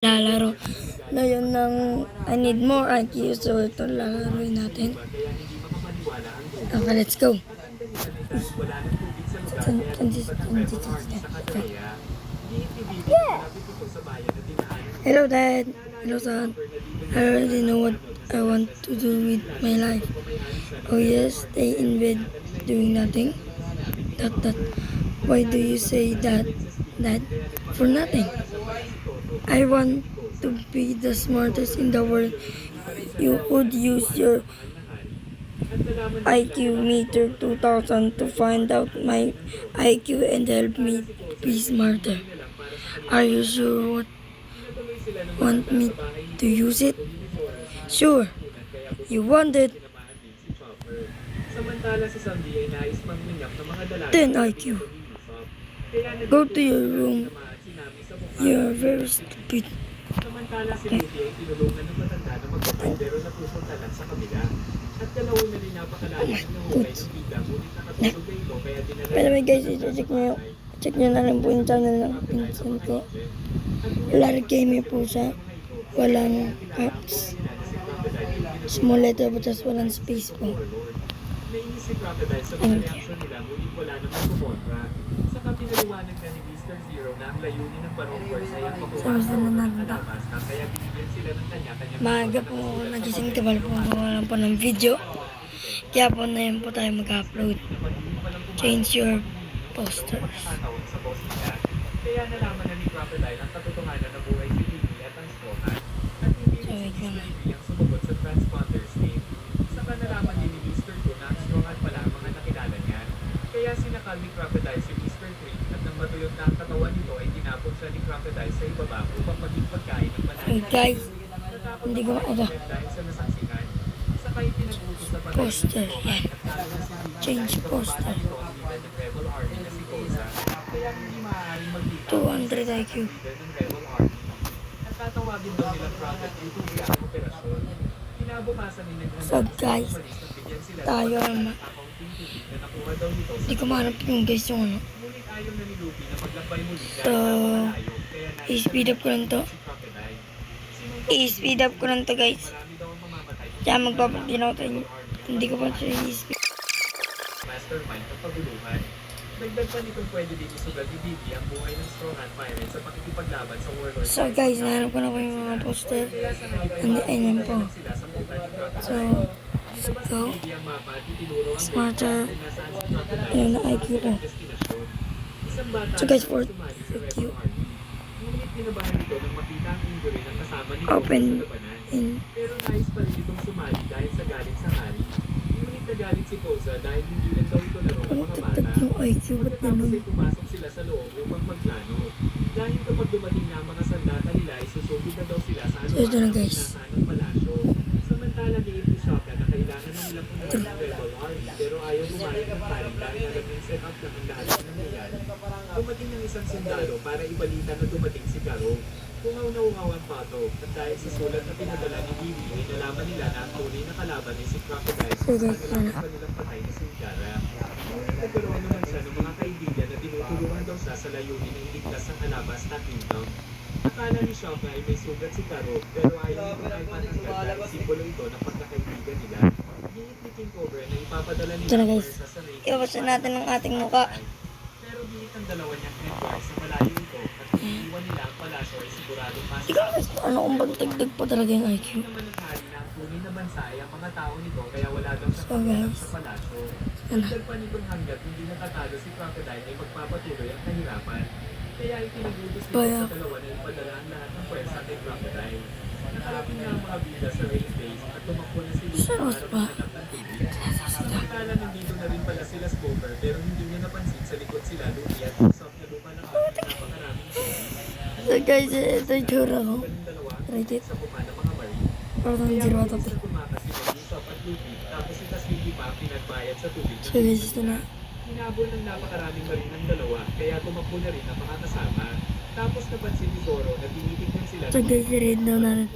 lalaro na yun ng I need more IQ, so ito lalaroin natin. Okay, let's go. 22 na. Yeah. Hello Dad. Hello son. I already know what I want to do with my life. Oh yes, stay in bed doing nothing. That. Why do you say that, Dad? For nothing. I want to be the smartest in the world. You could use your IQ meter 2000 to find out my IQ and help me be smarter. Are you sure want me to use it? Sure. You want it? Samantala si Sandy ay nais mangminyak ng mga dalaga. 10 IQ. Go to your room. You're very stupid. Samantala si Ruby ay tinulungan ng matanda na magpapay pero napupunta lang sa kabila. At dalawa na rin napakalalim ng hukay ng bigla ngunit nakatulog na ito kaya dinala. Pero may guys, check nyo na rin po yung channel ng pinsan ko. Larry Gamer po siya. Walang apps. Small letter but just walang space po. Nainis si Crocodile sa mga reaksyon nila ngunit wala namang kumontra. Saka pinaliwanag na ni Mr. Zero na ang layunin ng Barong Force ay ang pakuha ng kalabas na kaya binigyan sila ng kanya-kanya. Maaga po ako nagising kabal po ako lang po ng video. Kaya po na yun po tayo mag-upload. Change your posters. Kaya nalaman na ni Crocodile ang katotohanan na buhay si Bibi at ang Strohan. At hindi rin si Bibi ang sumagot sa transponder's name. Saka nalaman din ni Mr. Two na ang Strohan pala ang mga nakilala niya. Kaya sinakal ni Crocodile si Mr. Three at nang matuyot na ang katawan nito ay tinapon siya ni Crocodile sa ibaba upang maging pagkain ng banana. Hey guys, hindi ko ano. Dahil sa nasaksihan, saka ipinag-utos sa patay Poster, yan. Change poster. 200 IQ. Tatawagin daw nila Prophet ito ang operasyon. Kinabukasan ni So guys, tayo ang hindi ko mahanap yung guys yung ano. So, i-speed up ko lang to. I-speed up ko lang to guys. Kaya magpapagin ako tayo. Hindi ko pa siya i-speed. Mastermind ng paguluhan. Dagdag pa nitong pwede din isugal ni Bibi ang buhay ng Strohan Pirates sa pakikipaglaban sa Warlord. So guys, nahanap ko na po yung mga poster. Ayan po. So, let's go. Smarter. Ayan na IQ ko. So guys, for IQ. Open in. Pero nais pa rin itong sumali dahil sa galit sa hari. Ngunit nagalit si Koza dahil hindi lang daw ito laro ng mga bata. Yung IQ, ba't Tapos ganun? ay pumasok sila sa loob upang magplano. Dahil kapag dumating na ang mga sandata nila, isusugod na daw sila sa So ito na guys. ng palasyo. Samantala ni Shoka na kailangan ng ilang punta ng Rebel Army pero ayaw bumayag ng paring dahil naging set up lang ang lahat ng nangyayari. Dumating ng isang sundalo para ibalita na dumating si Garo. Ungaw-ungaw ang pato at dahil sa sulat na pinadala ni Bibi ay nalaman nila na ang tunay na kalaban ay si Crocodile sa kanilang kanilang patay na si Gara. Nagkaroon naman siya ng mga kaibigan na tinutulungan daw siya sa layunin ng iligtas ng Alabas at Kingdom. Akala ni Shoka ay may sugat si Garo pero ayaw nito ay patanggal dahil simbolo ito ng pagkakaibigan nila. Giit ni King Cobra na ipapadala Ito na nila guys. Iwasan natin ang ating muka. pero giit ang dalawa niyang network sa malayo ito at kung iwan nila ang palasyo ay siguradong Hindi ko guys, ano kung bagtagdag pa talaga yung IQ. naman ng hari na ang tunay na bansa ay ang mga tao nito kaya wala daw sa So guys, sa palasyo. ano? Dagdag pa nitong hanggat hindi natatalo si Crocodile ay magpapatuloy ang kahirapan. Kaya ipinagutos nito Kaya- sa dalawa na ipadala ang lahat ng pwersa kay Crocodile. Nakarating na ang mga bida sa race base at tumakbo na si Luke Sarap para ba? maghanap ng tubig. Samantala nandito na rin pala sila Spoker pero hindi niya napansin sa likod sila Luke at usap na lupa ng napakaraming tubig. So guys, ito yung tsura ko. Galing dalawa Rate it. sa kupa ng mga marine. Parang 0 out of 10. Sa tumakas si Yusuf at Luffy, tapos si Tasmini pa pinagbayad sa tubig. So guys, ito na. Hinabol ng napakaraming marin ng dalawa, kaya tumakbo na rin ang mga kasama. Tapos napansin ni Zoro na tinitignan sila. So guys, read na natin.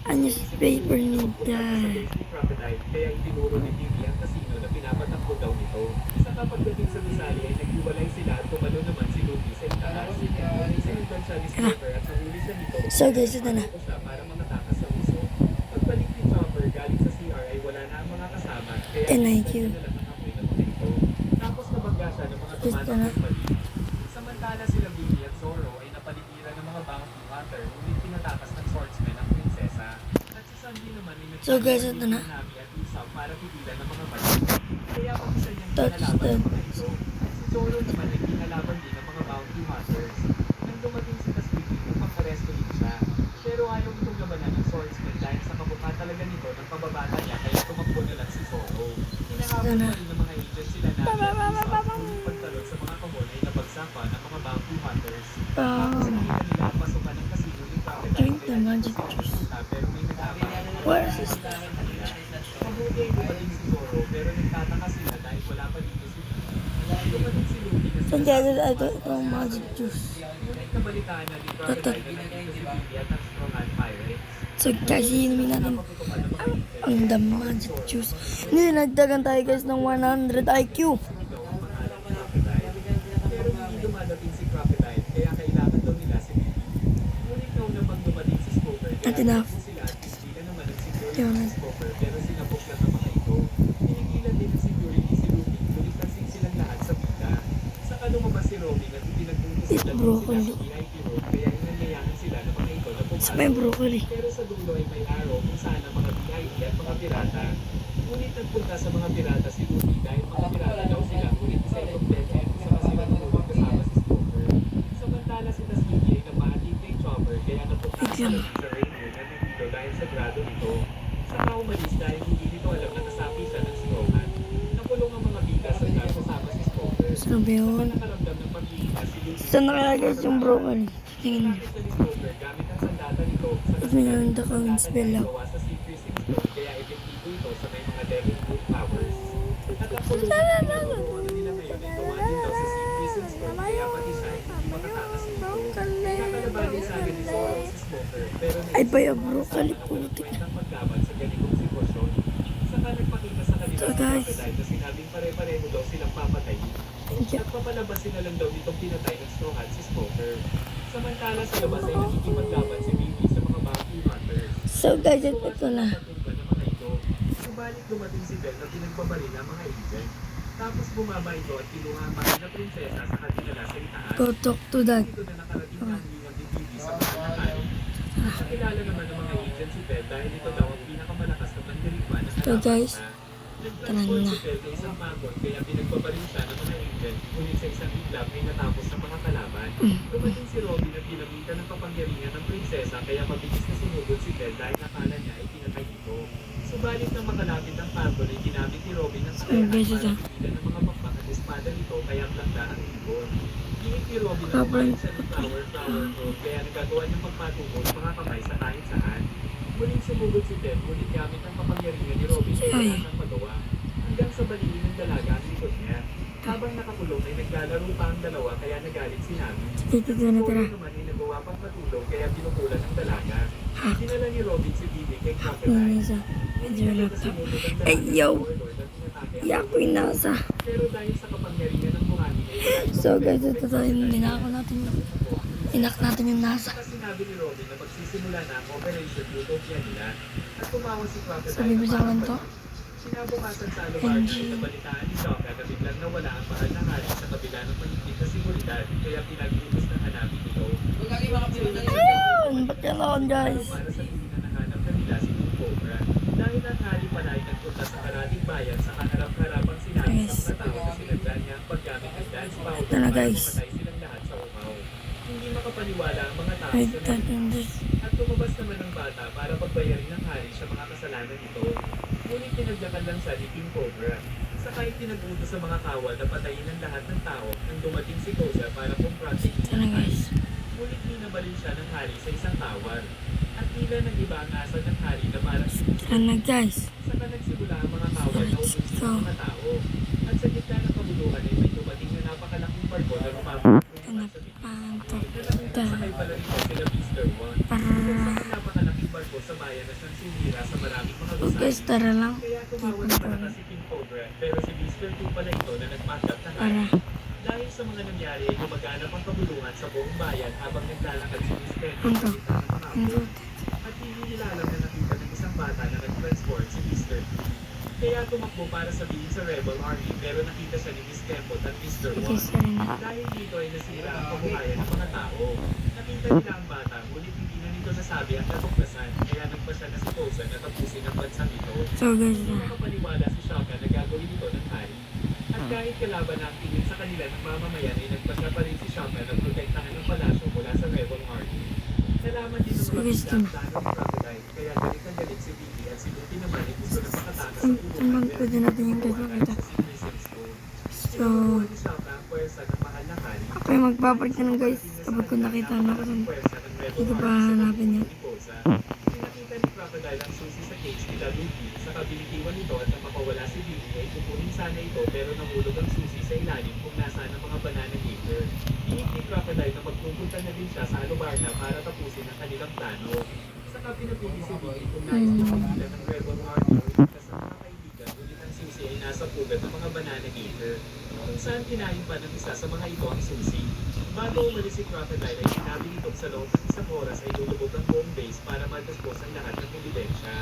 Ang newspaper ni Dad. Crocodile, kaya itinuro ni Bibi ang kasino na pinapatakbo daw nito. Isang Saka pagdating sa gusali ay naghiwalay sila at tumalo naman si Luffy sa itaas. Ngunit sinundan siya ni Chopper at nahuli siya nito. So guys, ito na. Ito siya para makatakas sa uso. Pagbalik ni Chopper galing sa CR ay wala na ang mga kasama. Kaya And thank you. sinundan nila ang apoy ng mga ito. Tapos nabangga siya ng mga Gusto na. tumatang mali. Samantala sila Vivi at Zoro ay napaligiran ng mga bounty hunter ngunit tinatakas ng swordsman ang prinsesa. At si Sanji naman ay So guys, ito na. Nami at Usopp para pigilan ng mga mali. Kaya pag-isa niyang That's kinalaban ng the- mga ito. Si Zoro naman ay kinalaban din ng mga bounty hunters. Nang dumating si Taswiki upang aresto din siya. Pero ayaw itong labanan ng swordsman dahil sa kamukha talaga nito ng pababata niya kaya tumakbo na lang si Zoro. Hinahabol Ito na. pa rin ng mga agents sila Nami at Usopp ngunit pagtalon sa mga kamon ay nabagsak pa ng mga bounty hunters. Tapos nakita nila ang pasukan ng casino ni Crocodile. Drink the Kaya magic gusto juice. pumunta, pero may nag-aabang. What is this? Mabuti ay dumating si Zoro pero nagtataka sila dahil wala pa dito si dumating si Luffy na So guys, ito ang magic juice. ngunit nabalitaan na ni Crocodile na nandito si Vivi at ang strong hand pirates. So guys, inumin natin Napaputukan ng mga agents. ang the magic juice. Nagdagan tayo guys ng 100 IQ. Ito ang pangalan ni Crocodile. Pero hindi dumadating si Crocodile kaya kailangan daw nila si Vivi. Ngunit nauna pang dumating si Spoker kaya Not enough. natakbo sila at istilan naman ang security Yun. ni Spoker pero sinabok lang ng mga ito. Pinigilan din ng security si Luffy ngunit nasing silang lahat sa pita. Saka lumabas si Robin at ipinagputos Eat sila ng broccoli. sila sa VIP room kaya inanyayahan sila ng mga ito na Sa may pumasok. broccoli. Pero sa dulo ay may araw kung saan ang mga VIP at mga pirata. Ngunit nagpunta sa mga pirata si Luffy dahil mga pirata daw sila ngunit isa itong legend sa kasi matulog kasama si Spoker. Samantala si Tasmiki ay napahatid kay Chopper kaya napunta sa Rainbow na nandito dahil sa grado nito. Saka umalis dahil hindi nito alam na nasapi siya ng Strowman. Nakulong ang mga bida sa grado kasama si Spoker. Saan ba Saka yun? nakaramdam ng pag-iingat si Luffy. Saan na kaya guys yung broccoli? Tingin mo. Nakita ni Spoker gamit ang sandata nito sa Ito na yung the coin spell lang. gawa sa Secret Stone kaya epektibo ito sa may mga devil fruit powers. At ang kulungan na pinagkukunan nila ngayon ay gawa din daw sa Secret Stone kaya pati siya ay hindi makatakas nito. Nakalabanin sa akin ni Zoro si Smoker pero Ay ba yung broccoli putik na. ng maglaban sa ganitong sitwasyon. Saka nagpakita sa kanila So, si guys. Crocodile na sinabing pare-pareho daw silang papatayin. Thank you. At papalabasin na lang daw nitong pinatay ng Straw Hat si Smoker. Samantala sa labas ay nakikipaglaban si Vivi sa mga bounty hunters. So guys, ito na. Subalit dumating si Belle na pinagbabaril ang mga agent. Tapos bumaba ito at kinuha ang mahal na prinsesa sa kanila sa itaas. Go talk to dad. Dito na nakarating ang hiwag ni Vivi sa mga nakari. Nakilala naman ng mga agent si Belle dahil ito daw ang pinakamalakas na mandirigma na So guys, nag-transport tara na. si Belle sa isang magon kaya pinagbabaril siya ng mga agent. Ngunit sa isang iglap ay natapos ng mga kalaban. Dumating si Robin at pinamitan ng kapangyarihan ng prinsesa kaya mabilis na sumugod si Belle dahil nakala niya ay pinatay ito. Subalit nang makalapit ang pagod ay ginamit ni Robin ang kakayahan guys, para ito. pigilan ng mga pakpak at espada nito kaya planta ang ibon. Hihit ni Robin ang Kapag- kumain siya ng flower road kaya nagagawa niyang magpatubo ng mga kamay sa kahit saan. Muling sumugod si Belle ngunit gamit ang kapangyarihan ni Robin ay wala siyang magawa. Hanggang sa baliin ng dalaga ang likod niya. Habang nakakulong ay naglalaro pa ang dalawa kaya nagalit si Nami. Dito na Zoro tara. naman ay nagawa pang matulog kaya pinukulan ng dalaga. Dinala ni Robin si Vivi kay Yung Crocodile. isa. Hindi Medyo na laptop. nakasunod ang dalaga Ay, sa yo. warlord at tinatake ang Yakoy Robin. nasa. Pero dahil sa kapangyarihan ng buhangin ay wala itong So guys, epekto ito kay tayo. Crocodile. Dinako natin yung... Inak natin yung nasa. Saka sinabi ni Robin na magsisimula na ang Operation Utopia nila at tumawa si Crocodile. Sabi mo sa akin to? Sinabukasan sa Alucard ay nabalitaan ni Sokka na biglang nawala ang mahal na hari sa kabila ng mahigpit na seguridad kaya pinag-utos na hanapin ito. Ayun! Ba't yan ako guys? Para sa tuwing na nahanap na nila si King Cobra. Dahil ang hari pala ay nagpunta sa karating bayan sa kaharap-harapang sinabi Yes. sa mga tao na sinagdan niya ang paggamit ng dance powder Ito na, para guys. mamatay silang lahat sa umaw. Hindi makapaniwala ang mga tao Wait, sa that and this. at lumabas naman ang bata para pagbayarin ng hari sa mga kasalanan nito. Ngunit pinagdakan lang siya ni King Cobra. Saka pinag-utos sa mga kawal na patayin ang lahat ng tao nang dumating si Koza para kumprontin Ito na ang hari. guys. Ngunit binabalin siya ng hari sa isang tawar. At tila nag-iba ang asal ng hari na parang Ito na guys. saka nagsimula ang mga kawal na ubusin ang mga tao. At At sa gitna ng kabuluhan ay may dumating na napakalaking barko na lumabot sakay pala nito sila Mr. One. Isang napakalaking barko sa bayan na siyang sinira sa maraming mga So guys, tara lang. Kaya tumawag para si King Cobra, pero si Mr. Two pala ito na nagpanggap na Para. dahil sa mga nangyari ay gumaganap ang kabuluhan sa buong bayan habang naglalakad si Mr. Ano? Ano? At hindi nila alam na nakita ng isang bata na nag-transport si Mr. Two. Kaya tumakbo para sabihin sa Rebel Army pero nakita siya ni Miss Kempot at Mr. Okay, One. sorry na. Dahil dito ay nasira ang kabuhayan ng mga tao. Nakita nila ang bata, ngunit hindi na nito nasabi ang natuklasan, kaya nagpa siya na si Tosan na tapusin ang bansang ito. So guys, Hindi makapaniwala si Shaka na gagawin ito ng hari. At kahit kalaban na ang tingin sa kanila ng mamamayan ay nagpa siya pa rin si Shaka na protektahan ng palasyo mula sa Rebel Army. Nalaman din ng mga bigla ang plano ng Crocodile, kaya galit na galit si Vicky at si Luffy naman ay gusto na makatakas sa ulo. naman pwede natin yung guys makita. So, ako yung magpapalit na guys kapag kung nakita na ako sa hindi ko pa hanapin yan. Pinakita ni Crocodile ang susi sa cage nila Luffy. Sa kabilitiwan nito at napakawala si Vicky ay kukunin sana ito pero nahulog ang susi sa ilalim kung nasaan ang mga banana gator. Inig ni Crocodile na magpupunta na din siya sa Alubarna para tapusin ang kanilang plano. Saka pinapili si Vicky kung nais na pagkila ng Rebel Army o iligtas ang mga kaibigan ngunit ang susi ay nasa pugad ng mga banana gator. Kung saan kinain pa ng isa sa mga ito ang susi. Bago umalis si Crocodile ay sinabi nito sa loob ng isang oras ay lulubog ang buong base para madispose ang lahat ng ebidensya.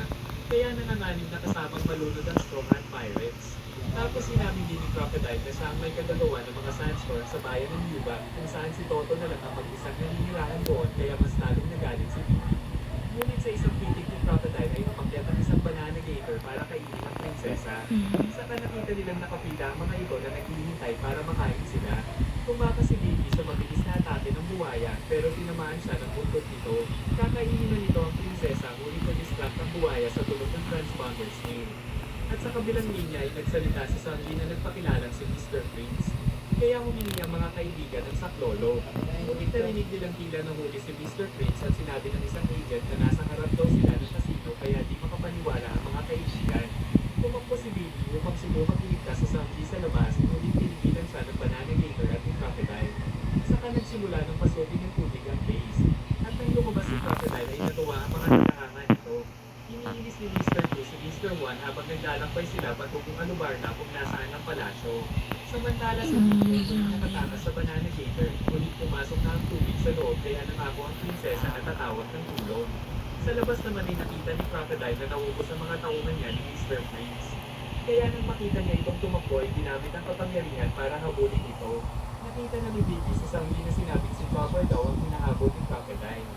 Kaya nanganganib na kasamang malunod ang Strong Hand Pirates. Tapos sinabi din ni Crocodile na siya ang may kagagawa ng mga sandstorm sa bayan ng Yuba kung saan si Toto na lang ang mag-isang naninirahan doon kaya mas lalong nagalit si Vicky. Ngunit sa isang pitik ni Crocodile ay napakyat ang isang banana gator para kainin ang prinsesa. Saka nakita nilang nakapila ang mga ito na naghihintay para makain sila. Tumaka si Vicky sa mabilis na atake ng buwaya pero tinamaan siya ng buntot nito. Kakainin na nito ang prinsesa ngunit na-distract ang buwaya sa tulog ng transponder's name. At sa kabilang linya ay nagsalita si Sanji na nagpakilalang si Mr. Prince. Kaya humingi ang mga kaibigan ng saklolo. Ngunit narinig nilang tila nahuli si Mr. Prince at sinabi ng isang agent na nasa harap daw sila ng casino kaya di makapaniwala ang mga kaibigan. Tumakbo si Vicky upang subukang iligtas sa Sanji sa labas ngunit pinigilan siya ng banana gator at ng Crocodile. Saka nagsimula ng pasukin ng tubig ang base. At nang lumabas si Crocodile ay natuwa ang mga nakahangan nito. Iniinis ni Mr. 2 si Mr. 1 habang naglalakbay sila patungkong Alubarna kung nasaan ang palasyo. Samantala si Vicky ay nakatakas sa banana gator ngunit pumasok na ang tubig sa loob kaya nangako ang prinsesa na tatawag ng tulong. Sa labas naman ay nakita ni Crocodile na nauubos ang mga tauhan niya ni Mr. Prince. Kaya nang makita niya itong tumakbo ay ginamit ang kapangyarihan para habulin ito. Nakita na ni Vicky sa Sanji na sinabing si Chopper daw ang hinahabol ni Crocodile.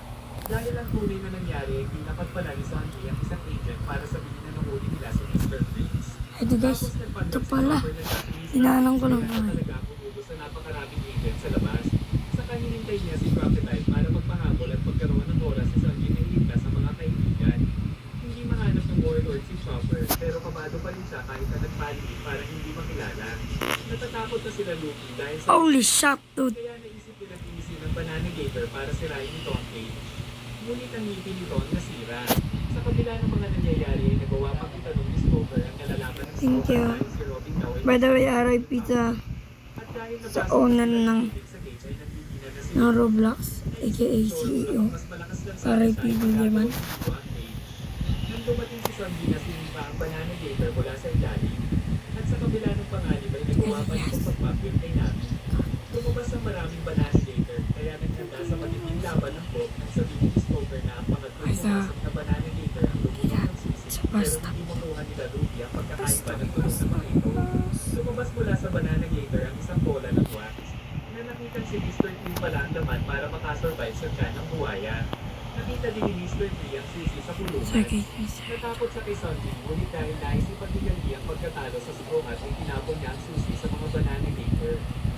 Dahil ang tunay na nangyari ay ginapag pala ni Sanji ang isang agent para sabihin na nahuli nila si Mr. Prince. ito guys, ito pala. Tinanong ko lang naman. Talaga ang umubos na napakaraming agent sa labas. Saka hinintay niya si Crocodile para magpahabol at magkaroon ng oras si Sanji na iligtas sa mga kaibigan. Hindi mahanap ng warlord si Chopper pero kabado pa rin siya kahit na nagpaligid para hindi makilala. Natatakot na sila Luffy dahil sa Holy shit, dude. kaya naisip nila tinisin ng banana gator para sirain ito ang cage. Ngunit ang ngipin nito ang nasira. Sa kabila ng mga nangyayari ay nagawa pang itanong ni Stoker ang nalalaman ng Thank Stoker you. dahil si Robin daw ay By the way, RIP sa at dahil sa nabasa owner niya ng sa cage ay nagtigilan na si ng Roblox, aka CEO. mas malakas lang sa RIP Dillerman. Nang dumating si Sanji na sinipa ang banana gator mula sa ilalim. At sa kabila ng panganib ay nagawa pa itong pagpapil kay Nami. Lumabas ang maraming banana gator kaya naghanda sa matinding laban ng Bob nang sabihin ni Stoker na ang pangatlong pumasok na banana gator ang lumulong ng susi pero hindi makuha nila Luffy ang pagkakaiba ng tulong ng mga ito. Lumabas mula sa banana gator ang isang bola ng wax na nakita si Mr. Q pala ang laman para makasurvive sa tiyan ng buhaya. Nakita din ni Mr. Q ang susi sa kulungan. Sorry, Natakot siya kay Sanji, ngunit dahil naisipan ni Gandhi ang pagkatalo sa sukungat ay tinapon niya ang susi sa mga banana gator.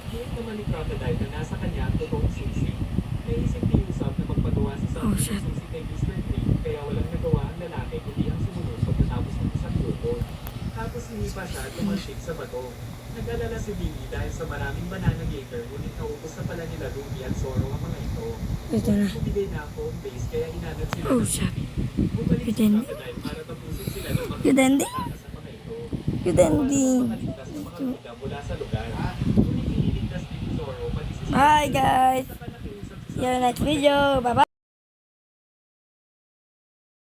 Ngunit naman ni Crocodile na nasa kanya ang totoong susi. Naisip ni Usopp na magpagawa si Sanji ng susi kay Mr. Green kaya walang nagawa ang lalaki kundi ang sumunod pagkatapos ng isang grupo. Tapos hinipa siya at tumalsik sa bato. Nag-alala si Biggie dahil sa maraming banana gator ngunit naubos na pala nila Luffy at Zoro ang mga ito. ito na. Bumibigay na ang home base kaya inanad sila Oh, ng shit. Luffy. Bumalik si Yun. Crocodile para tapusin sila ng mga Yun, Dandy. sa mga ito. Yun, Dandy. Makaligtas ng mga bida mula mula sa lugar. Ngunit iniligtas din ni Zorro pati si Bye guys! sa panakiusap sa See you next video. Bye-bye!